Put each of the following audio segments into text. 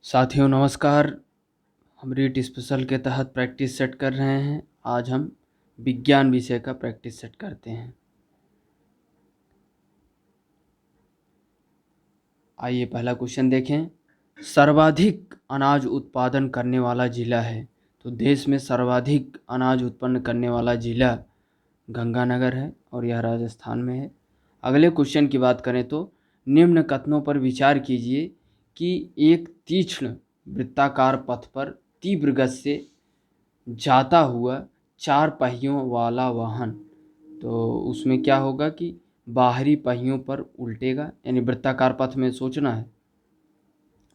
साथियों नमस्कार। हम रीट स्पेशल के तहत प्रैक्टिस सेट कर रहे हैं। आज हम विज्ञान विषय का प्रैक्टिस सेट करते हैं। आइए पहला क्वेश्चन देखें। सर्वाधिक अनाज उत्पादन करने वाला जिला है। तो देश में सर्वाधिक अनाज उत्पन्न करने वाला जिला गंगानगर है और यह राजस्थान में है। अगले क्वेश्चन की बात करें तो निम्न कथनों पर विचार कीजिए कि एक तीक्ष्ण वृत्ताकार पथ पर तीव्र गति से जाता हुआ 4 पहियों वाला वाहन, तो उसमें क्या होगा कि बाहरी पहियों पर उल्टेगा, यानी वृत्ताकार पथ में सोचना है।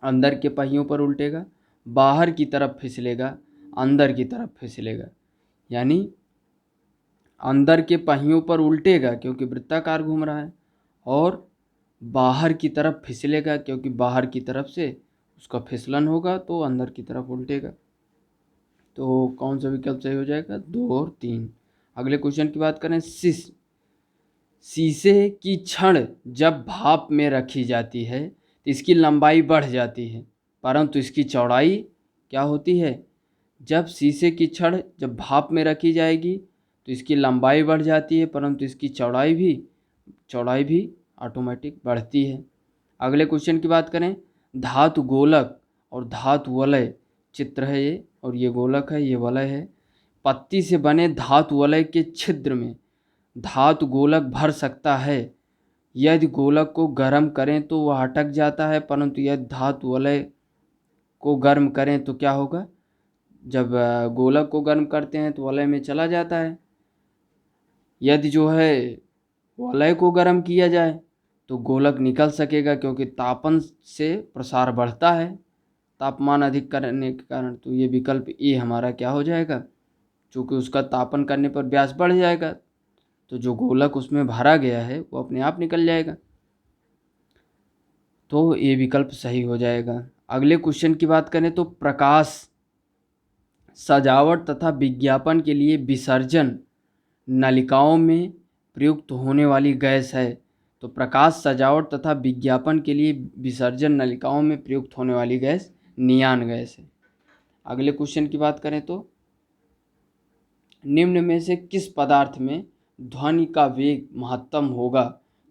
अंदर के पहियों पर उल्टेगा, बाहर की तरफ फिसलेगा, अंदर की तरफ फिसलेगा। यानी अंदर के पहियों पर उल्टेगा क्योंकि वृत्ताकार घूम रहा है, और बाहर की तरफ फिसलेगा क्योंकि बाहर की तरफ से उसका फिसलन होगा तो अंदर की तरफ उल्टेगा। तो कौन सा विकल्प सही हो जाएगा? 2 और 3। अगले क्वेश्चन की बात करें। शीशे की छड़ जब भाप में रखी जाती है तो इसकी लंबाई बढ़ जाती है, परंतु इसकी चौड़ाई क्या होती है? जब शीशे की छड़ जब भाप में रखी जाएगी तो इसकी लंबाई बढ़ जाती है, परंतु इसकी चौड़ाई भी ऑटोमेटिक बढ़ती है। अगले क्वेश्चन की बात करें। धातु गोलक और धातु वलय चित्र है ये, और ये गोलक है, ये वलय है। पत्ती से बने धातु वलय के छिद्र में धातु गोलक भर सकता है। यदि गोलक को गर्म करें तो वह अटक जाता है, परंतु यदि धातु वलय को गर्म करें तो क्या होगा? जब गोलक को गर्म करते हैं तो वलय में चला जाता है। यदि जो है वलय को गर्म किया जाए तो गोलक निकल सकेगा, क्योंकि तापन से प्रसार बढ़ता है तापमान अधिक करने के कारण। तो ये विकल्प ए हमारा क्या हो जाएगा? चूँकि उसका तापन करने पर व्यास बढ़ जाएगा तो जो गोलक उसमें भरा गया है वो अपने आप निकल जाएगा। तो ये विकल्प सही हो जाएगा। अगले क्वेश्चन की बात करें तो प्रकाश सजावट तथा विज्ञापन के लिए विसर्जन नलिकाओं में प्रयुक्त होने वाली गैस है। तो प्रकाश सजावट तथा विज्ञापन के लिए विसर्जन नलिकाओं में प्रयुक्त होने वाली गैस नियान गैस है। अगले क्वेश्चन की बात करें तो निम्न में से किस पदार्थ में ध्वनि का वेग महत्तम होगा?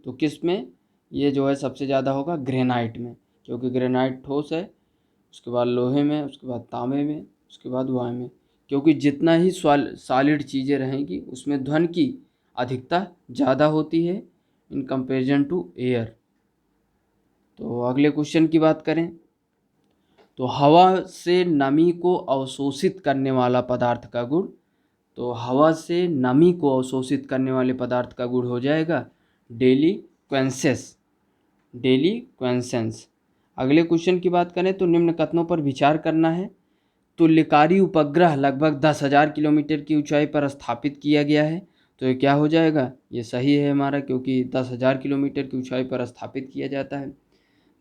तो किस में ये जो है सबसे ज़्यादा होगा? ग्रेनाइट में, क्योंकि ग्रेनाइट ठोस है। उसके बाद लोहे में, उसके बाद तांबे में, उसके बाद वायु में। क्योंकि जितना ही सॉलिड चीज़ें रहेंगी उसमें ध्वनि की अधिकता ज़्यादा होती है इन कंपेरिजन टू एयर। तो अगले क्वेश्चन की बात करें तो हवा से नमी को अवशोषित करने वाला पदार्थ का गुण। तो हवा से नमी को अवशोषित करने वाले पदार्थ का गुण हो जाएगा डेलीक्वेंसेंस। अगले क्वेश्चन की बात करें तो निम्न कथनों पर विचार करना है। तुल्यकारी उपग्रह लगभग 10,000 किलोमीटर की ऊंचाई पर स्थापित किया गया है। तो ये क्या हो जाएगा? ये सही है हमारा, क्योंकि 10,000 किलोमीटर की ऊंचाई पर स्थापित किया जाता है।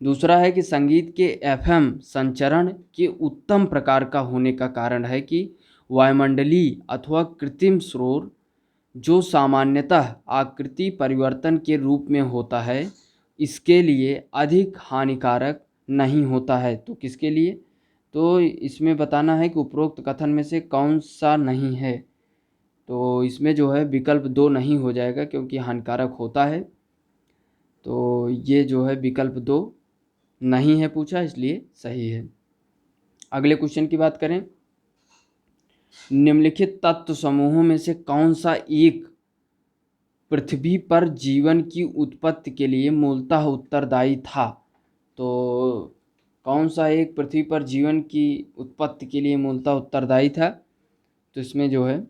दूसरा है कि संगीत के एफएम संचरण के उत्तम प्रकार का होने का कारण है कि वायुमंडलीय अथवा कृत्रिम शोर जो सामान्यतः आकृति परिवर्तन के रूप में होता है इसके लिए अधिक हानिकारक नहीं होता है। तो किसके लिए? तो इसमें बताना है कि उपरोक्त कथन में से कौन सा नहीं है। तो इसमें जो है विकल्प 2 नहीं हो जाएगा, क्योंकि हानिकारक होता है। तो ये जो है विकल्प 2 नहीं है पूछा, इसलिए सही है। अगले क्वेश्चन की बात करें। निम्नलिखित तत्व समूहों में से कौन सा एक पृथ्वी पर जीवन की उत्पत्ति के लिए मूलतः उत्तरदायी था? तो कौन सा एक पृथ्वी पर जीवन की उत्पत्ति के लिए मूलतः उत्तरदायी था? तो इसमें जो है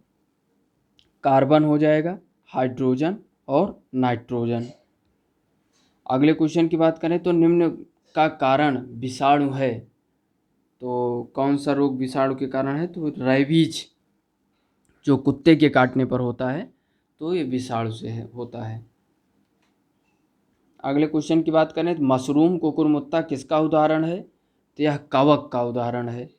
कार्बन हो जाएगा, हाइड्रोजन और नाइट्रोजन। अगले क्वेश्चन की बात करें तो निम्न का कारण विषाणु है। तो कौन सा रोग विषाणु के कारण है? तो रेबीज, जो कुत्ते के काटने पर होता है, तो ये विषाणु से होता है। अगले क्वेश्चन की बात करें तो मशरूम कुकुरमुत्ता किसका उदाहरण है? तो यह कवक का उदाहरण है।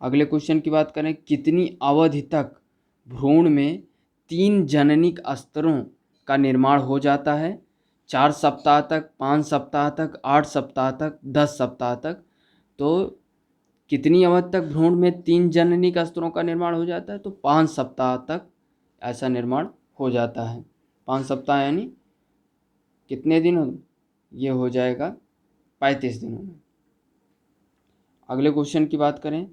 अगले क्वेश्चन की बात करें कितनी अवधि तक भ्रूण में 3 जननिक स्तरों का निर्माण हो जाता है? 4 सप्ताह तक, 5 सप्ताह तक, 8 सप्ताह तक, 10 सप्ताह तक। तो कितनी अवधि तक भ्रूण में 3 जननिक स्तरों का निर्माण हो जाता है? तो 5 सप्ताह तक ऐसा निर्माण हो जाता है। 5 सप्ताह यानी कितने दिन ये हो जाएगा 35 दिनों में। अगले क्वेश्चन की बात करें,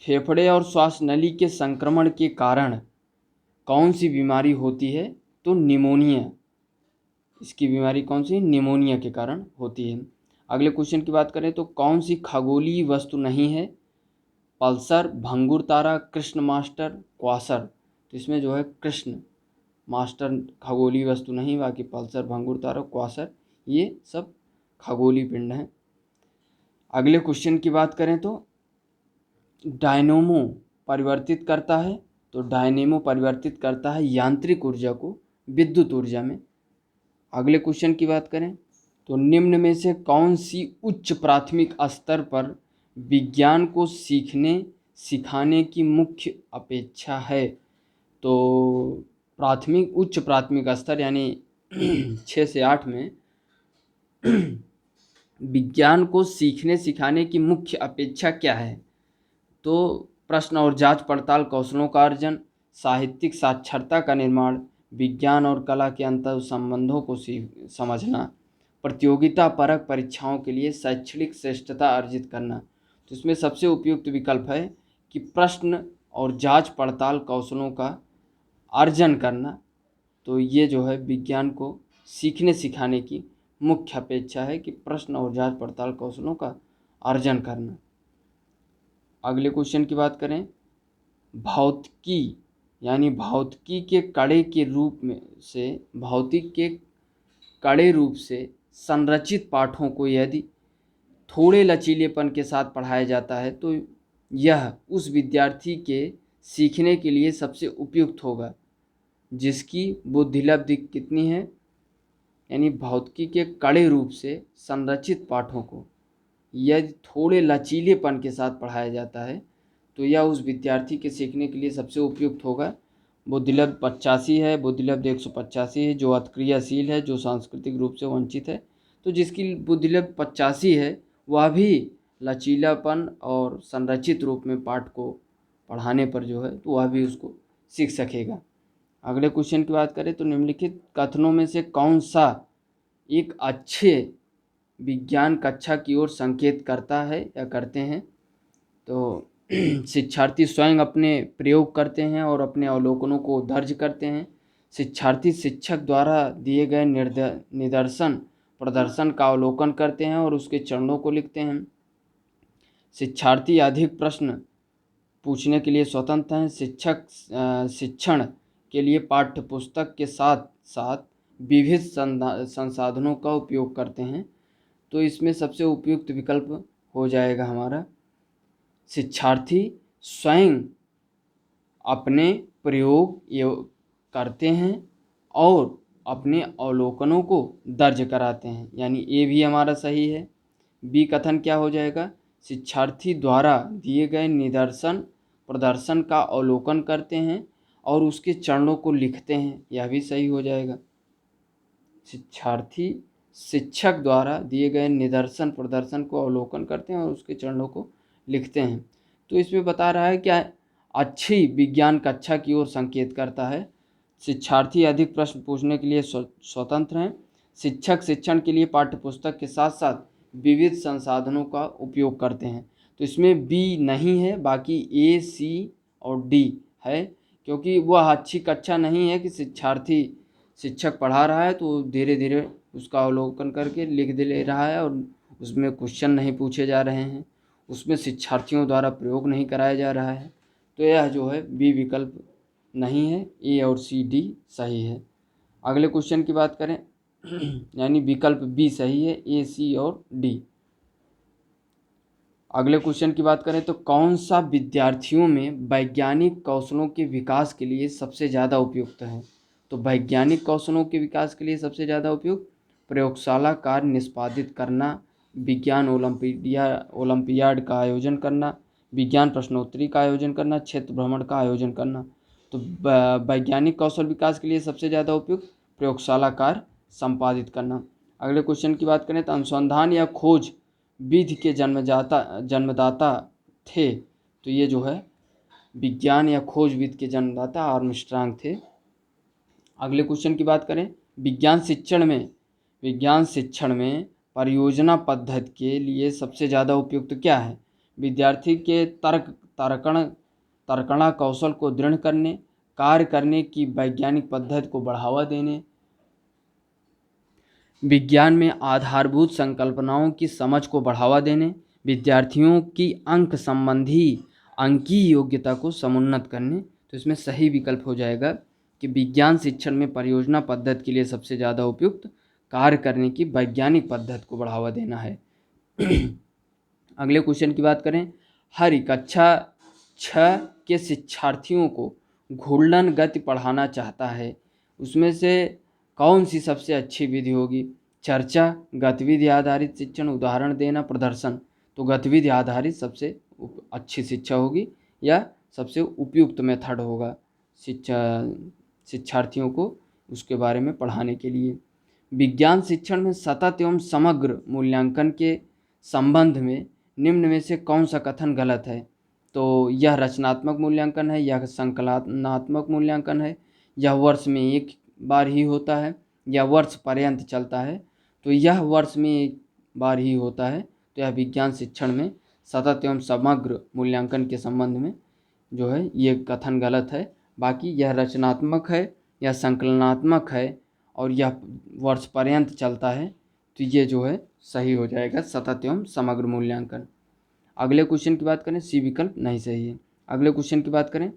फेफड़े और श्वास नली के संक्रमण के कारण कौन सी बीमारी होती है? तो निमोनिया। इसकी बीमारी कौन सी? निमोनिया के कारण होती है। अगले क्वेश्चन की बात करें तो कौन सी खगोलीय वस्तु नहीं है? पल्सर, भंगुर तारा, कृष्ण मास्टर, क्वासर। तो इसमें जो है कृष्ण मास्टर खगोलीय वस्तु नहीं, बाकी पल्सर, भंगुर तारा, क्वासर ये सब खगोलीय पिंड हैं। अगले क्वेश्चन की बात करें तो डायनेमो परिवर्तित करता है, तो डायनेमो परिवर्तित करता है यांत्रिक ऊर्जा को विद्युत ऊर्जा में। अगले क्वेश्चन की बात करें तो निम्न में से कौन सी उच्च प्राथमिक स्तर पर विज्ञान को सीखने सिखाने की मुख्य अपेक्षा है? तो उच्च प्राथमिक स्तर यानी 6 से 8 में विज्ञान को सीखने सिखाने की मुख्य अपेक्षा क्या है? तो प्रश्न और जांच पड़ताल कौशलों का अर्जन, साहित्यिक साक्षरता का निर्माण, विज्ञान और कला के अंतर संबंधों को समझना, प्रतियोगिता परक परीक्षाओं के लिए शैक्षणिक श्रेष्ठता अर्जित करना। तो इसमें सबसे उपयुक्त विकल्प है कि प्रश्न और जांच पड़ताल कौशलों का अर्जन करना। तो ये जो है विज्ञान को सीखने सिखाने की मुख्य अपेक्षा है कि प्रश्न और जांच पड़ताल कौशलों का अर्जन करना। अगले क्वेश्चन की बात करें, भौतिकी यानी भौतिकी के कड़े के रूप में से भौतिक के कड़े रूप से संरचित पाठों को यदि थोड़े लचीलेपन के साथ पढ़ाया जाता है तो यह उस विद्यार्थी के सीखने के लिए सबसे उपयुक्त होगा जिसकी बुद्धिलब्धि कितनी है, यानी भौतिकी के कड़े रूप से संरचित पाठों को यदि थोड़े लचीलेपन के साथ पढ़ाया जाता है तो यह उस विद्यार्थी के सीखने के लिए सबसे उपयुक्त होगा। बुद्धिलब्ध 85 है, बुद्धिलब्ध 185 है, जो अतिक्रियाशील है, जो सांस्कृतिक रूप से वंचित है। तो जिसकी बुद्धिलब्ध 85 है वह भी लचीलापन और संरचित रूप में पाठ को पढ़ाने पर जो है तो वह भी उसको सीख सकेगा। अगले क्वेश्चन की बात करें तो निम्नलिखित कथनों में से कौन सा एक अच्छे विज्ञान कक्षा की ओर संकेत करता है या करते हैं? तो शिक्षार्थी स्वयं अपने प्रयोग करते हैं और अपने अवलोकनों को दर्ज करते हैं। शिक्षार्थी शिक्षक द्वारा दिए गए निदर्शन प्रदर्शन का अवलोकन करते हैं और उसके चरणों को लिखते हैं। शिक्षार्थी अधिक प्रश्न पूछने के लिए स्वतंत्र हैं। शिक्षक शिक्षण के लिए पाठ्य पुस्तक के साथ साथ विविध संसाधनों का उपयोग करते हैं। तो इसमें सबसे उपयुक्त विकल्प हो जाएगा हमारा शिक्षार्थी स्वयं अपने प्रयोग करते हैं और अपने अवलोकनों को दर्ज कराते हैं, यानी ए भी हमारा सही है। बी कथन क्या हो जाएगा? शिक्षार्थी द्वारा दिए गए निदर्शन प्रदर्शन का अवलोकन करते हैं और उसके चरणों को लिखते हैं, यह भी सही हो जाएगा। शिक्षार्थी शिक्षक द्वारा दिए गए निदर्शन प्रदर्शन को अवलोकन करते हैं और उसके चरणों को लिखते हैं। तो इसमें बता रहा है क्या अच्छी विज्ञान कक्षा की ओर संकेत करता है। शिक्षार्थी अधिक प्रश्न पूछने के लिए स्वतंत्र हैं। शिक्षक शिक्षण के लिए पाठ्यपुस्तक के साथ साथ विविध संसाधनों का उपयोग करते हैं। तो इसमें बी नहीं है, बाकी ए, सी और डी है, क्योंकि वह अच्छी कक्षा नहीं है कि शिक्षार्थी शिक्षक पढ़ा रहा है तो धीरे धीरे उसका अवलोकन करके लिख दे ले रहा है और उसमें क्वेश्चन नहीं पूछे जा रहे हैं, उसमें शिक्षार्थियों द्वारा प्रयोग नहीं कराया जा रहा है। तो यह जो है बी विकल्प नहीं है, ए और सी डी सही है। अगले क्वेश्चन की बात करें यानी विकल्प बी सही है, ए सी और डी। अगले क्वेश्चन की बात करें तो कौन सा विद्यार्थियों में वैज्ञानिक कौशलों के विकास के लिए सबसे ज़्यादा उपयुक्त है? तो वैज्ञानिक कौशलों के विकास के लिए सबसे ज़्यादा उपयुक्त प्रयोगशाला कार्य निष्पादित करना, विज्ञान ओलंपियाड का आयोजन करना, विज्ञान प्रश्नोत्तरी का आयोजन करना, क्षेत्र भ्रमण का आयोजन करना। तो वैज्ञानिक कौशल विकास के लिए सबसे ज़्यादा उपयुक्त प्रयोगशाला कार्य संपादित करना। अगले क्वेश्चन की बात करें तो अनुसंधान या खोज विधि के जन्मदाता थे, तो ये जो है विज्ञान या खोजविद के जन्मदाता आर्मस्ट्रांग थे। अगले क्वेश्चन की बात करें, विज्ञान शिक्षण में परियोजना पद्धति के लिए सबसे ज़्यादा उपयुक्त क्या है? विद्यार्थी के तर्कणा कौशल को दृढ़ करने, कार्य करने की वैज्ञानिक पद्धति को बढ़ावा देने, विज्ञान में आधारभूत संकल्पनाओं की समझ को बढ़ावा देने, विद्यार्थियों की अंक संबंधी अंकीय योग्यता को समुन्नत करने। तो इसमें सही विकल्प हो जाएगा कि विज्ञान शिक्षण में परियोजना पद्धति के लिए सबसे ज़्यादा उपयुक्त कार्य करने की वैज्ञानिक पद्धति को बढ़ावा देना है। अगले क्वेश्चन की बात करें, हर कक्षा 6 के शिक्षार्थियों को घूर्णन गति पढ़ाना चाहता है, उसमें से कौन सी सबसे अच्छी विधि होगी? चर्चा, गतिविधि आधारित शिक्षण, उदाहरण देना, प्रदर्शन। तो गतिविधि आधारित सबसे अच्छी शिक्षा होगी या सबसे उपयुक्त मेथड होगा शिक्षार्थियों को उसके बारे में पढ़ाने के लिए। विज्ञान शिक्षण में सतत एवं समग्र मूल्यांकन के संबंध में निम्न में से कौन सा कथन गलत है? तो यह रचनात्मक मूल्यांकन है, यह संकलनात्मक मूल्यांकन है, यह वर्ष में एक बार ही होता है, या वर्ष पर्यंत चलता है। तो यह वर्ष में एक बार ही होता है। तो यह विज्ञान शिक्षण में सतत एवं समग्र मूल्यांकन के संबंध में जो है ये कथन गलत है। बाकी यह रचनात्मक है या संकलनात्मक है और यह वर्ष पर्यंत चलता है, तो ये जो है सही हो जाएगा, सतत एवं समग्र मूल्यांकन। अगले क्वेश्चन की बात करें, सी विकल्प नहीं सही है। अगले क्वेश्चन की बात करें,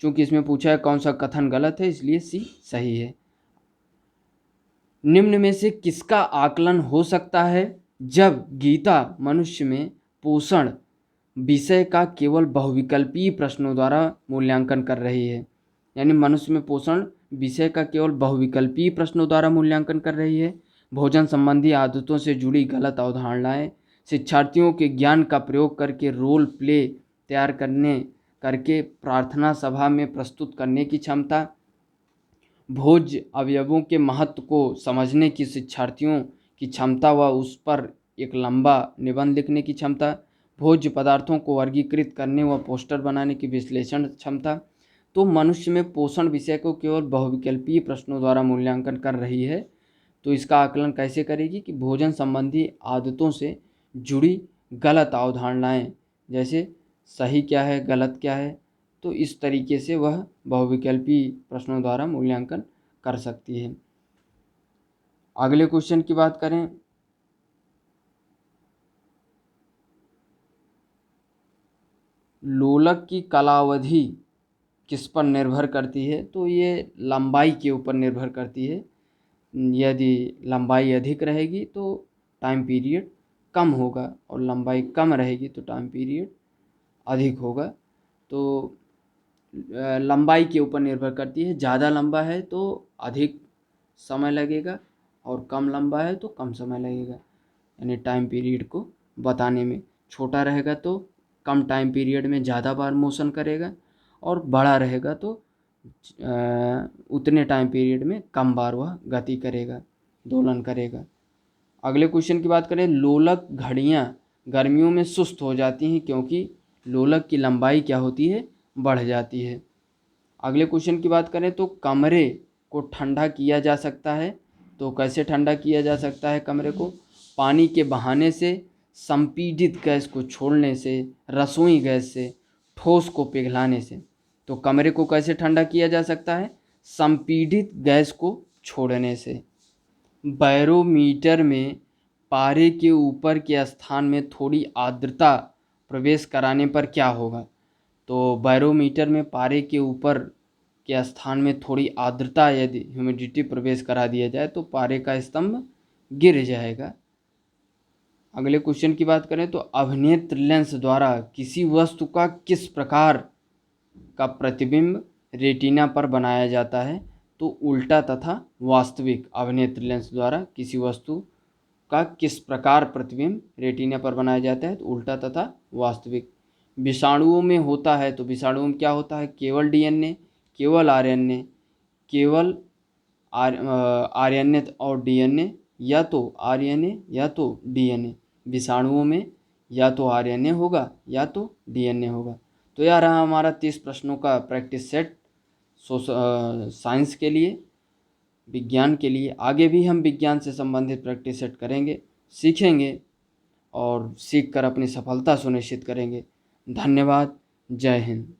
चूंकि इसमें पूछा है कौन सा कथन गलत है, इसलिए सी सही है। निम्न में से किसका आकलन हो सकता है जब गीता मनुष्य में पोषण विषय का केवल बहुविकल्पीय प्रश्नों द्वारा मूल्यांकन कर रही है? यानी मनुष्य में पोषण विषय का केवल बहुविकल्पीय प्रश्नों द्वारा मूल्यांकन कर रही है। भोजन संबंधी आदतों से जुड़ी गलत अवधारणाएं, शिक्षार्थियों के ज्ञान का प्रयोग करके रोल प्ले तैयार करके प्रार्थना सभा में प्रस्तुत करने की क्षमता, भोज्य अवयवों के महत्व को समझने की शिक्षार्थियों की क्षमता व उस पर एक लंबा निबंध लिखने की क्षमता, भोज्य पदार्थों को वर्गीकृत करने व पोस्टर बनाने की विश्लेषण क्षमता। तो मनुष्य में पोषण विषय को केवल बहुविकल्पीय प्रश्नों द्वारा मूल्यांकन कर रही है। तो इसका आकलन कैसे करेगी कि भोजन संबंधी आदतों से जुड़ी गलत अवधारणाएं, जैसे सही क्या है गलत क्या है, तो इस तरीके से वह बहुविकल्पीय प्रश्नों द्वारा मूल्यांकन कर सकती है। अगले क्वेश्चन की बात करें, लोलक की कालावधि किस पर निर्भर करती है? तो ये लंबाई के ऊपर निर्भर करती है। यदि लंबाई अधिक रहेगी तो टाइम पीरियड कम होगा और लंबाई कम रहेगी तो टाइम पीरियड अधिक होगा। तो लंबाई के ऊपर निर्भर करती है। ज़्यादा लंबा है तो अधिक समय लगेगा और कम लंबा है तो कम समय लगेगा, यानी टाइम पीरियड को बताने में। छोटा रहेगा तो कम टाइम पीरियड में ज़्यादा बार मोशन करेगा और बड़ा रहेगा तो उतने टाइम पीरियड में कम बार वह गति करेगा, दोलन करेगा। अगले क्वेश्चन की बात करें, लोलक घड़ियाँ गर्मियों में सुस्त हो जाती हैं क्योंकि लोलक की लंबाई क्या होती है? बढ़ जाती है। अगले क्वेश्चन की बात करें तो कमरे को ठंडा किया जा सकता है। तो कैसे ठंडा किया जा सकता है कमरे को? पानी के बहाने से, संपीड़ित गैस को छोड़ने से, रसोई गैस से, ठोस को पिघलाने से। तो कमरे को कैसे ठंडा किया जा सकता है? संपीड़ित गैस को छोड़ने से। बैरोमीटर में पारे के ऊपर के स्थान में थोड़ी आर्द्रता प्रवेश कराने पर क्या होगा? तो बैरोमीटर में पारे के ऊपर के स्थान में थोड़ी आर्द्रता यदि ह्यूमिडिटी प्रवेश करा दिया जाए तो पारे का स्तंभ गिर जाएगा। अगले क्वेश्चन की बात करें तो अभिनेत्र लेंस द्वारा किसी वस्तु का किस प्रकार का प्रतिबिंब रेटिना पर बनाया जाता है? तो उल्टा तथा वास्तविक। अभिनेत्र लेंस द्वारा किसी वस्तु का किस प्रकार प्रतिबिंब रेटिना पर बनाया जाता है? तो उल्टा तथा वास्तविक। विषाणुओं में होता है तो विषाणुओं में क्या होता है? केवल डीएनए, केवल आरएनए, केवल आरएनए और डीएनए, या तो आरएनए या तो डीएनए। विषाणुओं में या तो आरएनए होगा या तो डीएनए होगा। तो यह रहा हमारा 30 प्रश्नों का प्रैक्टिस सेट साइंस के लिए, विज्ञान के लिए। आगे भी हम विज्ञान से संबंधित प्रैक्टिस सेट करेंगे, सीखेंगे और सीख कर अपनी सफलता सुनिश्चित करेंगे। धन्यवाद। जय हिंद।